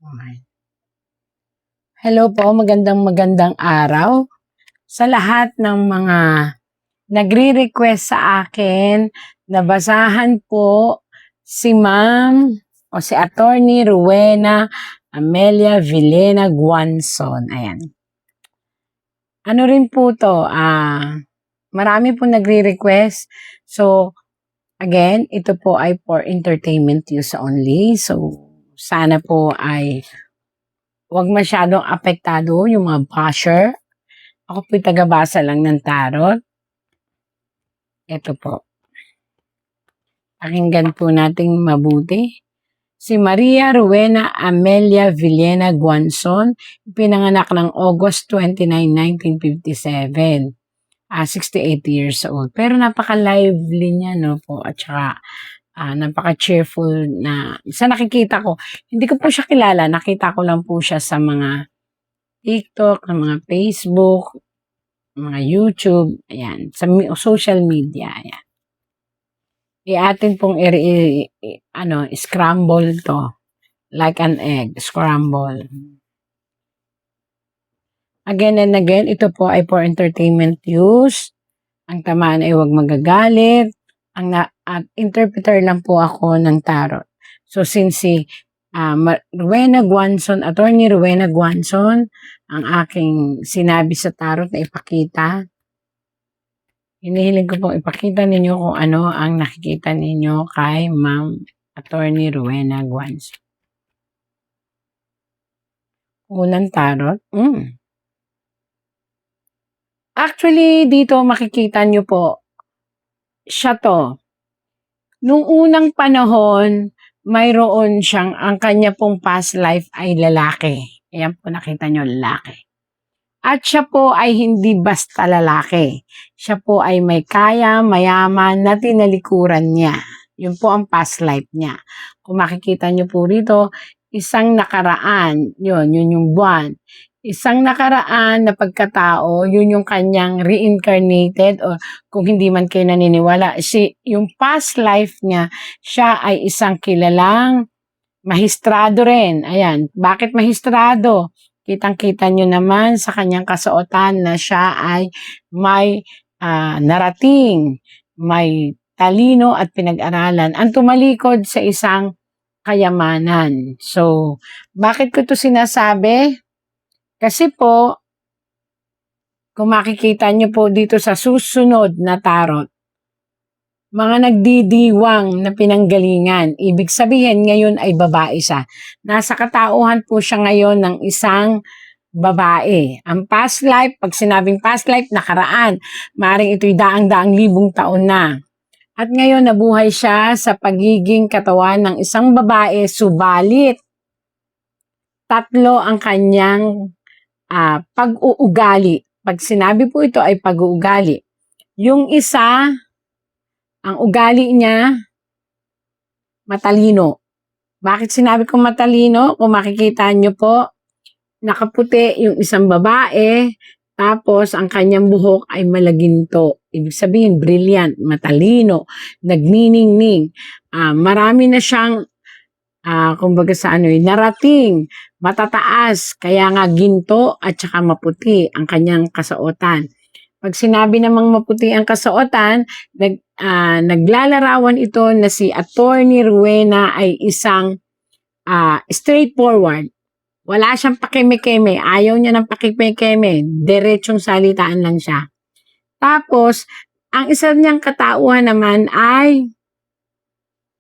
Okay. Hello po, magandang araw sa lahat ng mga nagre-request sa akin na basahan po si Ma'am o si Attorney Rowena Amelia Villena Guanzon. Ayan. Ano rin po to, marami po nagre-request. So, again, ito po ay for entertainment use only. So, sana po ay huwag masyadong apektado yung mga basher. Ako po'y tagabasa lang ng tarot. Ito po. Pakinggan po nating mabuti. Si Maria Rowena Amelia Villena Guanzon, pinanganak ng August 29, 1957. 68 years old. Pero napaka-lively niya, no po. At saka, napaka-cheerful na. Sa nakikita ko, hindi ko po siya kilala. Nakita ko lang po siya sa mga TikTok, sa mga Facebook, mga YouTube, ayan, sa social media, ayan. Atin pong scramble to, like an egg, scramble. Again and again, ito po ay for entertainment use. Ang tamaan ay huwag magagalit. At interpreter lang po ako ng tarot. So since si Rowena Guanzon, Attorney Rowena Guanzon, ang aking sinabi sa tarot na ipakita, hinihiling ko pong ipakita ninyo kung ano ang nakikita ninyo kay Ma'am Attorney Rowena Guanzon. Unang tarot. Actually, dito makikita nyo po, siya to. Nung unang panahon, mayroon siyang, ang kanya pong past life ay lalaki. Ayan po, nakita nyo, lalaki. At siya po ay hindi basta lalaki. Siya po ay may kaya, mayaman na tinalikuran niya. Yun po ang past life niya. Kung makikita nyo po rito, isang nakaraan, yun yung buwan. Isang nakaraan na pagkatao, yun yung kanyang reincarnated, o kung hindi man kayo naniniwala, yung past life niya, siya ay isang kilalang mahistrado rin. Ayan, bakit mahistrado? Kitang-kita nyo naman sa kanyang kasuotan na siya ay may narating, may talino at pinag-aralan. Ang tumalikod sa isang kayamanan. So, bakit ko to sinasabi? Kasi po, kung makikita nyo po dito sa susunod na tarot, mga nagdidiwang na pinanggalingan. Ibig sabihin, ngayon ay babae siya. Nasa katauhan po siya ngayon ng isang babae. Ang past life, pag sinabing past life, nakaraan. Maring ito'y daang-daang libong taon na. At ngayon, nabuhay siya sa pagiging katawan ng isang babae, subalit tatlo ang kanyang pag-uugali. Pag sinabi po ito ay pag-uugali. Yung isa, ang ugali niya, matalino. Bakit sinabi kong matalino? Kung makikita nyo po, nakaputi yung isang babae, tapos ang kanyang buhok ay malaginto. Ibig sabihin, brilliant, matalino, nagniningning. Marami na siyang, kumbaga sa narating, matataas, kaya nga ginto at saka maputi ang kanyang kasuotan. Pag sinabi namang maputi ang kasuotan, naglalarawan ito na si Attorney Rowena ay isang straightforward. Wala siyang pakeme-keme. Ayaw niya ng pakime-keme. Diretsong salitaan lang siya. Tapos, ang isa niyang katauhan naman ay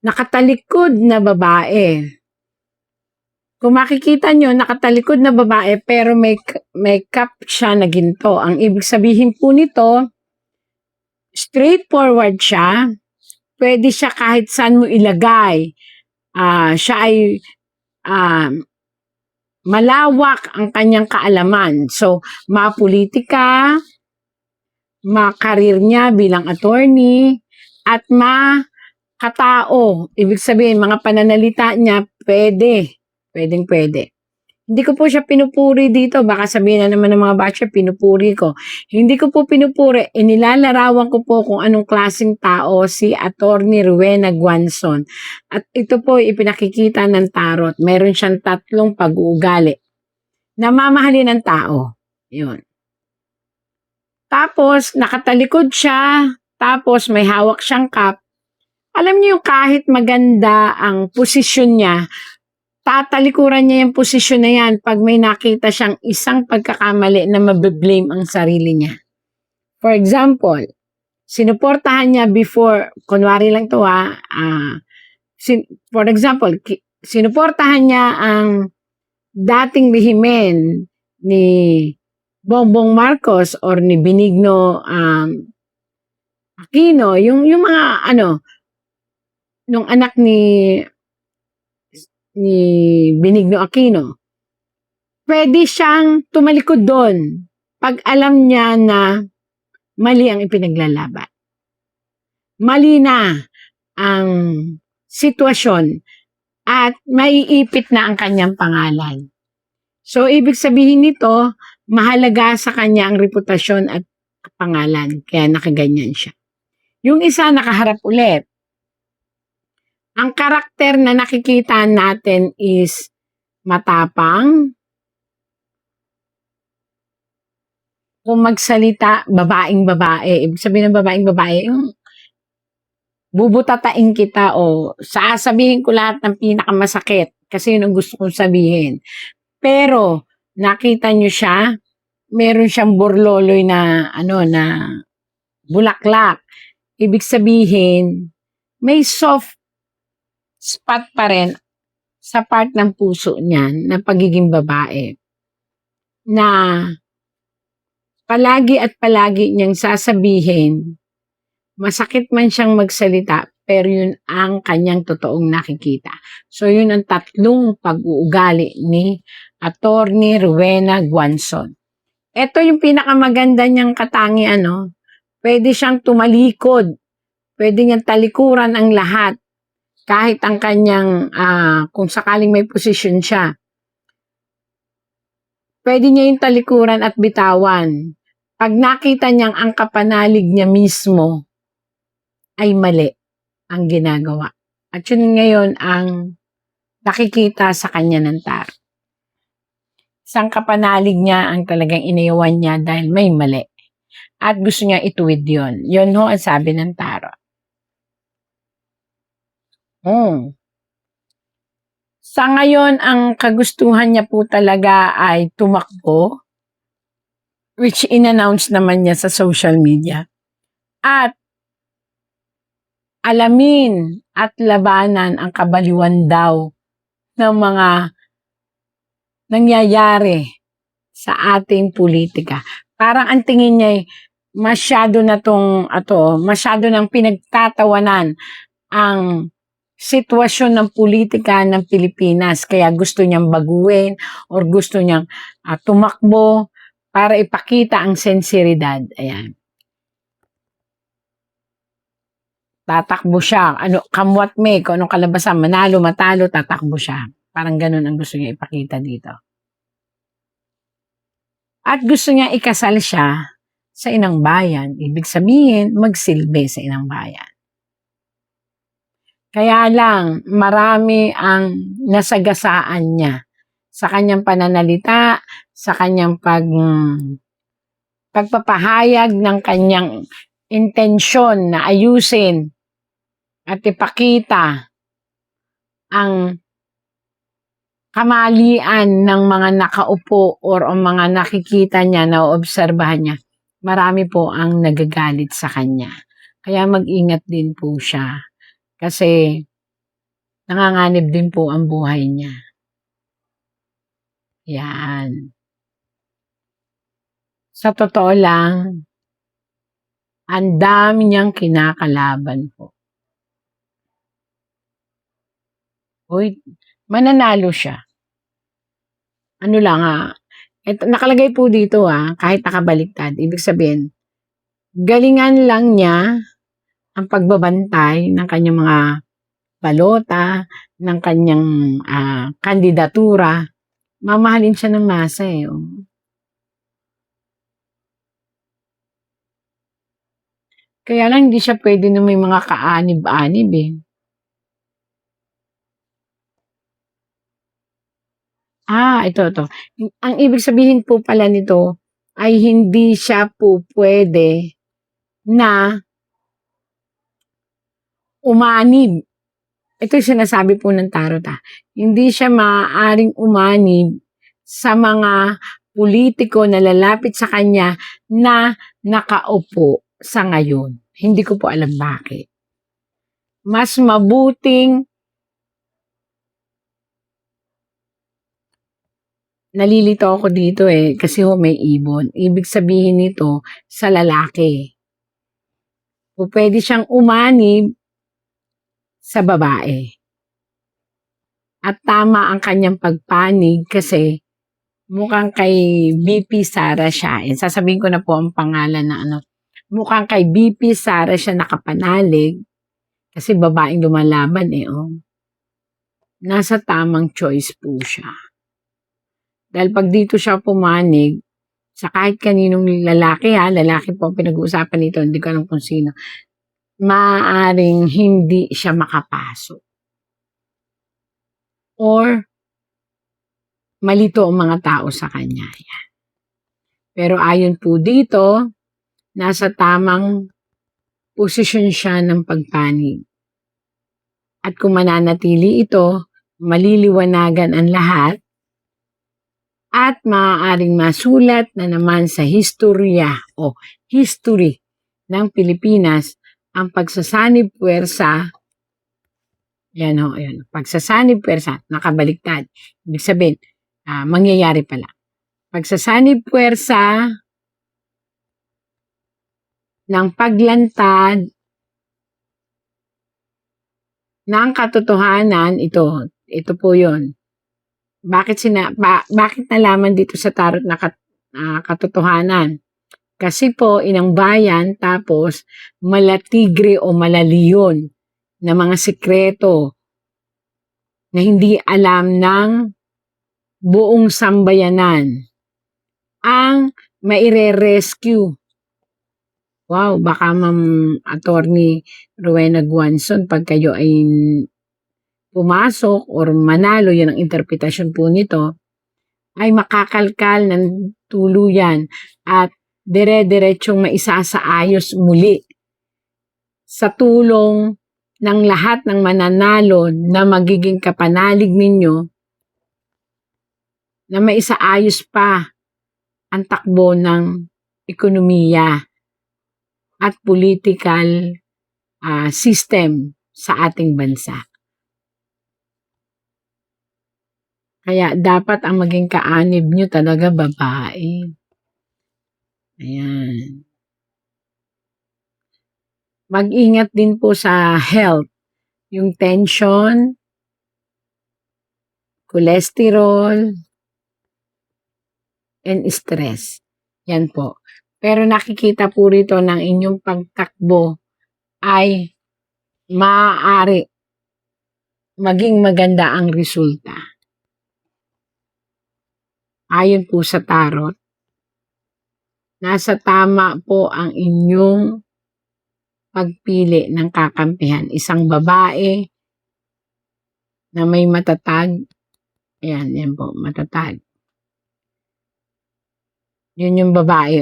nakatalikod na babae. Kung makikita nyo, nakatalikod na babae pero may cup siya na ginto. Ang ibig sabihin po nito, straightforward siya. Pwede siya kahit saan mo ilagay. Siya ay malawak ang kanyang kaalaman. So, mapolitika, makareer niya bilang attorney, at makatao. Ibig sabihin, mga pananalita niya, pwede. Pwedeng-pwede. Hindi ko po siya pinupuri dito. Baka sabihin na naman ng mga batcher, pinupuri ko. Hindi ko po pinupuri. Inilalarawan ko po kung anong klaseng tao si Attorney Rowena Guanzon. At ito po ipinakikita ng tarot. Meron siyang 3 pag-uugali. Namamahalin ng tao. Yun. Tapos, nakatalikod siya. Tapos, may hawak siyang cup. Alam niyo yung kahit maganda ang posisyon niya, tatalikuran niya yung posisyon na yan pag may nakita siyang isang pagkakamali na mabiblame ang sarili niya. For example, sinuportahan niya before, kunwari lang to for example, sinuportahan niya ang dating rehimen ni Bongbong Marcos or ni Benigno Aquino, yung mga nung anak ni Benigno Aquino, pwede siyang tumalikod doon pag alam niya na mali ang ipinaglalaban. Mali na ang sitwasyon at maiipit na ang kanyang pangalan. So, ibig sabihin nito, mahalaga sa kanya ang reputasyon at pangalan. Kaya nakaganyan siya. Yung isa nakaharap ulit. Ang karakter na nakikita natin is matapang, kung magsalita, babaeng babae. Ibig sabihin ng babaeng babae, yung bubutatain kita o sasabihin ko lahat ng pinakamasakit kasi yun ang gusto kong sabihin. Pero, nakita nyo siya, meron siyang borloloy na, na bulaklak. Ibig sabihin, may soft spot pa rin sa part ng puso niyan na pagiging babae. Na palagi at palagi niyang sasabihin, masakit man siyang magsalita, pero yun ang kanyang totoong nakikita. So yun ang 3 pag-uugali ni Attorney Rowena Guanzon. Ito yung pinakamaganda niyang katangian, pwede siyang tumalikod, pwede niyang talikuran ang lahat, kahit ang kanyang, kung sakaling may posisyon siya. Pwede niya yung talikuran at bitawan. Pag nakita niyang ang kapanalig niya mismo ay mali ang ginagawa. At yun ngayon ang nakikita sa kanya ng tarot. Isang kapanalig niya ang talagang iniwan niya dahil may mali. At gusto niya ituwid yun. Yun ho ang sabi ng tarot. Sa ngayon, ang kagustuhan niya po talaga ay tumakbo, which in-announce naman niya sa social media. At alamin at labanan ang kabaliwan daw ng mga nangyayari sa ating politika. Parang ang tingin niya masyado nang pinagtatawanan ang sitwasyon ng politika ng Pilipinas. Kaya gusto niyang baguhin or gusto niyang tumakbo para ipakita ang sensiridad. Ayan. Tatakbo siya. Come what may, kung anong kalabasan, manalo, matalo, tatakbo siya. Parang ganun ang gusto niya ipakita dito. At gusto niya ikasal siya sa inang bayan. Ibig sabihin, magsilbi sa inang bayan. Kaya lang, marami ang nasagasaan niya sa kanyang pananalita, sa kanyang pagpapahayag ng kanyang intensyon na ayusin at ipakita ang kamalian ng mga nakaupo or ang mga nakikita niya, naoobserbahan niya. Marami po ang nagagalit sa kanya. Kaya mag-ingat din po siya. Kasi nanganganib din po ang buhay niya. Yan. Sa totoo lang, ang dami niyang kinakalaban po. Uy, mananalo siya. Nakalagay po dito kahit nakabaliktad. Ibig sabihin, galingan lang niya ang pagbabantay ng kanyang mga balota, ng kanyang kandidatura, Mamahalin siya ng masa eh. Oh. Kaya lang hindi siya pwede na may mga kaanib-anib eh. Ito. Ang ibig sabihin po pala nito ay hindi siya po pwede na umanib. Ito yung sinasabi po ng tarot Hindi siya maaaring umanib sa mga politiko na lalapit sa kanya na nakaupo sa ngayon. Hindi ko po alam bakit. Mas mabuting nalilito ako dito eh kasi may ibon. Ibig sabihin nito sa lalaki. O pwede siyang umanib sa babae. At tama ang kanyang pagpanig kasi mukhang kay BP Sara siya. Sasabihin ko na po ang pangalan na mukhang kay BP Sara siya nakapanalig kasi babaeng lumalaban Nasa tamang choice po siya. Dahil pag dito siya pumanig, sa kahit kaninong lalaki lalaki po ang pinag-uusapan nito, hindi ko alam kung sino, maaaring hindi siya makapasok. Or malito ang mga tao sa kanya. Yan. Pero ayon po dito, nasa tamang posisyon siya ng pagpanig. At kung mananatili ito, maliliwanagan ang lahat at maaaring masulat na naman sa historya o history ng Pilipinas ang pagsasanib puwersa. Yan pagsasanib puwersa, nakabaliktad. Ibig sabihin, mangyayari pala. Pagsasanib puwersa ng paglantad ng katotohanan, ito po yon. Bakit nalaman dito sa tarot na katotohanan? Kasi po inang bayan tapos malatigre o malaliyon na mga sikreto na hindi alam ng buong sambayanan ang maire-rescue. Wow, baka Ma'am Attorney Rowena Guanzon, pag kayo ay pumasok or manalo, yan ang interpretasyon po nito, ay makakalkal ng tuluyan at dire-diretsong maisasaayos muli sa tulong ng lahat ng mananalo na magiging kapanalig ninyo na maisaayos pa ang takbo ng ekonomiya at political system sa ating bansa. Kaya dapat ang maging kaanib nyo talaga babae. Ayan. Mag-ingat din po sa health. Yung tension, cholesterol, and stress. Yan po. Pero nakikita po rito ng inyong pagtakbo ay maaari maging maganda ang resulta. Ayon po sa tarot, nasa tama po ang inyong pagpili ng kakampihan. Isang babae na may matatag. Yan po, matatag. Yun yung babae,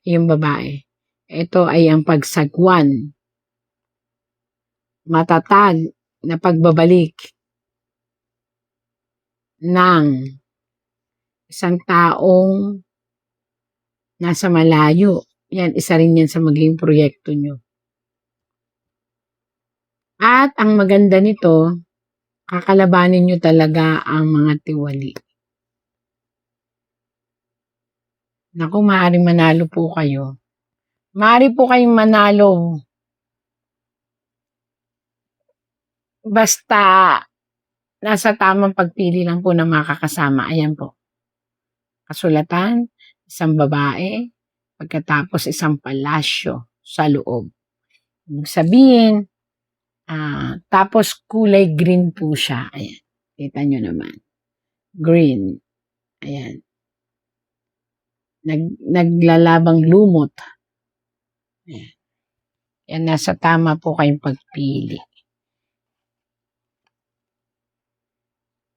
yung babae. Ito ay ang pagsagwan. Matatag na pagbabalik ng isang taong nasa malayo. Yan, isa rin yan sa magiging proyekto nyo. At ang maganda nito, kakalabanin nyo talaga ang mga tiwali. Naku, maaaring manalo po kayo. Maaari po kayong manalo. Basta nasa tamang pagpili lang po ng makakasama. Ayan po. Kasulatan, isang babae, pagkatapos isang palasyo sa loob. Ibig sabihin, tapos kulay green po siya. Ayan. Kita nyo naman. Green. Ayan. Naglalabang lumot. Ayan. Yan, nasa tama po kayong pagpili.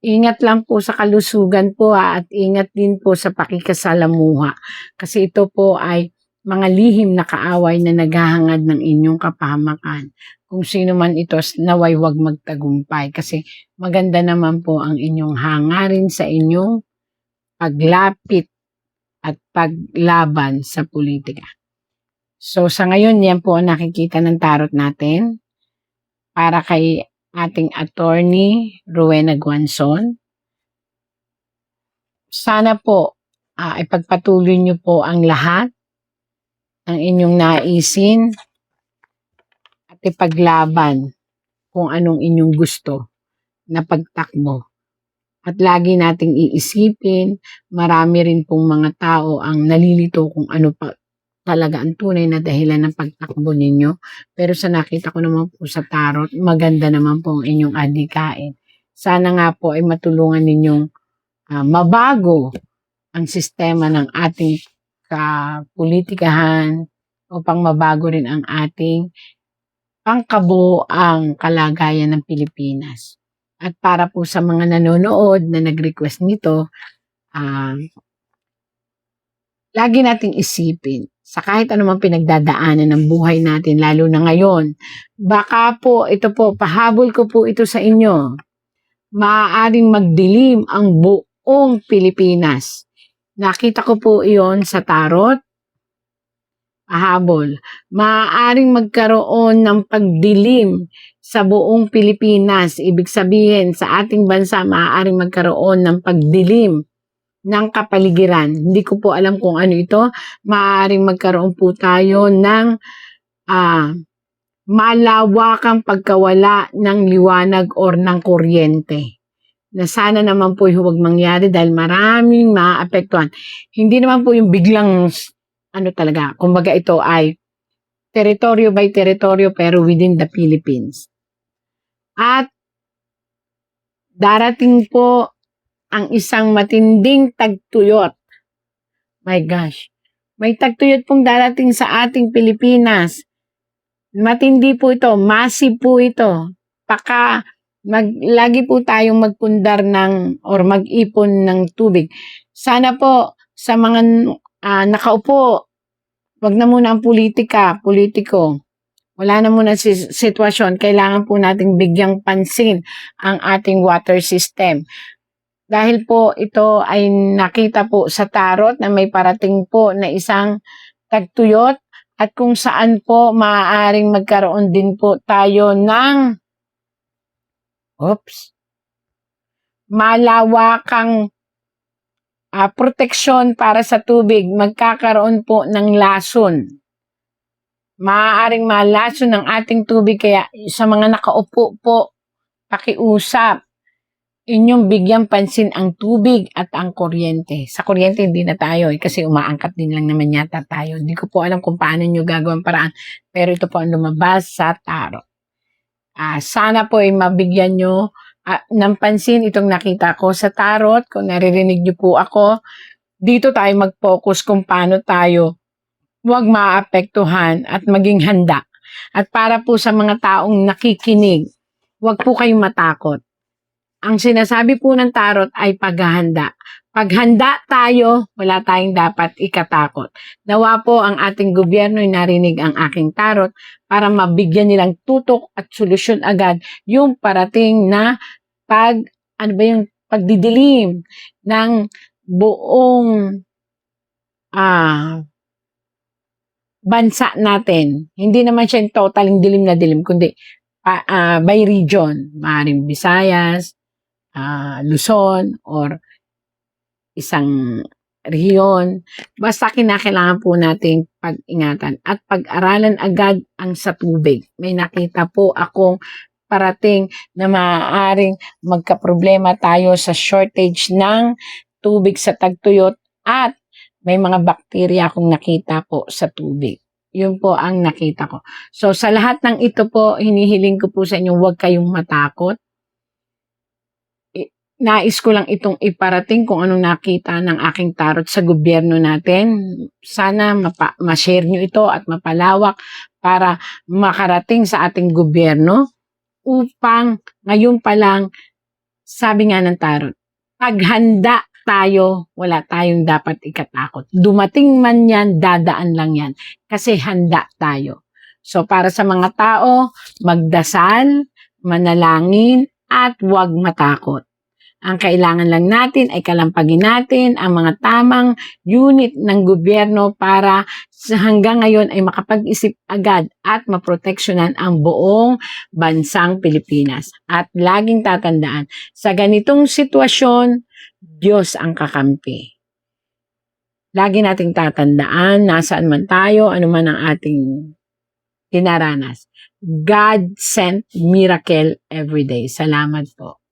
Ingat lang po sa kalusugan po at ingat din po sa pakikasalamuha. Kasi ito po ay mga lihim na kaaway na naghahangad ng inyong kapahamakan. Kung sino man ito, naway wag magtagumpay. Kasi maganda naman po ang inyong hangarin sa inyong paglapit at paglaban sa politika. So sa ngayon, yan po ang nakikita ng tarot natin para kay ating attorney Rowena Guanzon. Sana po ipagpatuloy niyo po ang lahat ng inyong naisin at ipaglaban kung anong inyong gusto na pagtakbo. At lagi nating iisipin, marami rin pong mga tao ang nalilito kung ano pa talaga ang tunay na dahilan ng pagtakbo ninyo. Pero sa nakita ko naman po sa tarot, maganda naman po ang inyong adhikain. Sana nga po ay matulungan ninyong mabago ang sistema ng ating kapolitikahan upang mabago rin ang ating pangkabuoang kalagayan ng Pilipinas. At para po sa mga nanonood na nag-request nito, lagi nating isipin sa kahit anumang pinagdadaanan ng buhay natin, lalo na ngayon, baka po, ito po, pahabol ko po ito sa inyo, maaaring magdilim ang buong Pilipinas. Nakita ko po iyon sa tarot, pahabol. Maaaring magkaroon ng pagdilim sa buong Pilipinas. Ibig sabihin, sa ating bansa, maaaring magkaroon ng pagdilim ng kapaligiran. Hindi ko po alam kung ano ito. Maaaring magkaroon po tayo ng malawakang pagkawala ng liwanag or ng kuryente. Na sana naman po huwag mangyari dahil maraming maaapektuhan. Hindi naman po yung biglang talaga. Kumbaga ito ay teritoryo by teritoryo pero within the Philippines. At darating po ang isang matinding tagtuyot. My gosh. May tagtuyot pong darating sa ating Pilipinas. Matindi po ito. Massive po ito. Lagi po tayong magpundar or mag-ipon ng tubig. Sana po sa mga nakaupo, wag na muna ang politiko. Wala na muna sitwasyon. Kailangan po nating bigyang pansin ang ating water system. Dahil po ito ay nakita po sa tarot na may parating po na isang tagtuyot at kung saan po maaaring magkaroon din po tayo ng malawakang proteksyon para sa tubig. Magkakaroon po ng lason. Maaaring malason ng ating tubig kaya sa mga nakaupo po, pakiusap. Inyong bigyan pansin ang tubig at ang kuryente. Sa kuryente hindi na tayo kasi umaangkat din lang naman yata tayo. Hindi ko po alam kung paano nyo gagawin paraan. Pero ito po ang lumabas sa tarot. Sana po ay mabigyan nyo ng pansin itong nakita ko sa tarot. Kung naririnig nyo po ako, dito tayo mag-focus kung paano tayo huwag maapektuhan at maging handa. At para po sa mga taong nakikinig, huwag po kayong matakot. Ang sinasabi po ng tarot ay paghahanda. Paghanda tayo, wala tayong dapat ikatakot. Nawa po ang ating gobyerno ay narinig ang aking tarot para mabigyan nilang tutok at solusyon agad yung parating na pagdidilim ng buong bansa natin. Hindi naman siya yung totaling dilim na dilim, kundi by region. Maaaring Visayas, Luzon, or isang rehiyon. Basta kinakailangan po nating pag-ingatan at pag-aralan agad ang sa tubig. May nakita po akong parating na maaaring magkaproblema tayo sa shortage ng tubig sa tagtuyot at may mga bakterya akong nakita po sa tubig. Yun po ang nakita ko. So sa lahat ng ito po, hinihiling ko po sa inyo, huwag kayong matakot. nais ko lang itong iparating kung anong nakita ng aking tarot sa gobyerno natin. Sana ma-share nyo ito at mapalawak para makarating sa ating gobyerno upang ngayon pa lang, sabi nga ng tarot, paghanda tayo, wala tayong dapat ikatakot. Dumating man yan, dadaan lang yan. Kasi handa tayo. So para sa mga tao, magdasal, manalangin, at huwag matakot. Ang kailangan lang natin ay kalampagin natin ang mga tamang unit ng gobyerno para hanggang ngayon ay makapag-isip agad at maproteksyonan ang buong bansang Pilipinas. At laging tatandaan, sa ganitong sitwasyon, Diyos ang kakampi. Lagi nating tatandaan, nasaan man tayo, ano man ang ating dinaranas. God sent miracle every day. Salamat po.